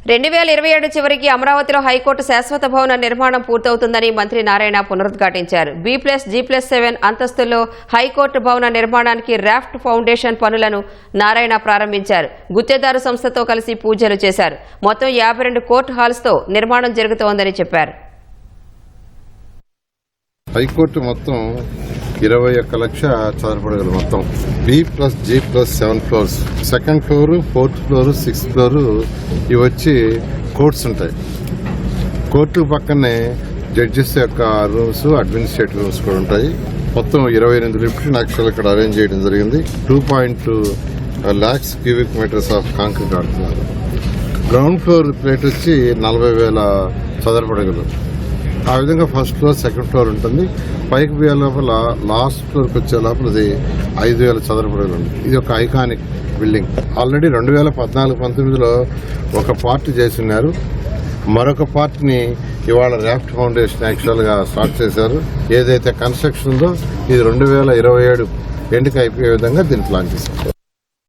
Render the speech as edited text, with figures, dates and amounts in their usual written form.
2027 చివరికి అమరావతిలో హైకోర్టు శాశ్వత భవన నిర్మాణం పూర్తవుతుందని మంత్రి నారాయణ పునరుద్ఘాటించారు. B+G+7 అంతస్తుల్లో హైకోర్టు భవన నిర్మాణానికి రాఫ్ట్ ఫౌండేషన్ పనులను నారాయణ ప్రారంభించారు. గుత్తేదారు సంస్థతో కలిసి పూజలు చేశారు. మొత్తం 52 కోర్టు హాల్స్తో నిర్మాణం జరుగుతోందని చెప్పారు. హైకోర్టు మొత్తం 21 లక్ష చదరపడగలు. మొత్తం B+G+7 floors, second floor, fourth floor, sixth floor ఇవి వచ్చి కోర్ట్స్ ఉంటాయి. కోర్టు పక్కనే జడ్జెస్ యొక్క రూమ్స్, అడ్మినిస్ట్రేటివ్ రూమ్స్ కూడా ఉంటాయి. మొత్తం 28 లిఫ్ట్ యాక్చువల్ ఇక్కడ అరేంజ్ చేయడం జరిగింది. 2.2 lakhs cubic metres of concrete ఆడుతున్నారు. గ్రౌండ్ ఫ్లోర్ ప్లేట్ వచ్చి 40,000 చదరపడగలు. ఆ విధంగా ఫస్ట్ ఫ్లోర్, సెకండ్ ఫ్లోర్ ఉంటుంది. పైకి పోయే లోపల లాస్ట్ ఫ్లోర్కి వచ్చే లోపల ఇది 5,000 చదరపడగలు ఉంది. ఇది ఒక ఐకానిక్ బిల్డింగ్. ఆల్రెడీ 2014-19లో ఒక పార్ట్ చేస్తున్నారు. మరొక పార్ట్ని ఇవాళ రాఫ్ట్ ఫౌండేషన్ యాక్చువల్గా స్టార్ట్ చేశారు. ఏదైతే కన్స్ట్రక్షన్ ఉందో ఇది 2027 ఎండ్కి అయిపోయే విధంగా దీన్ని ప్లాన్ చేశారు.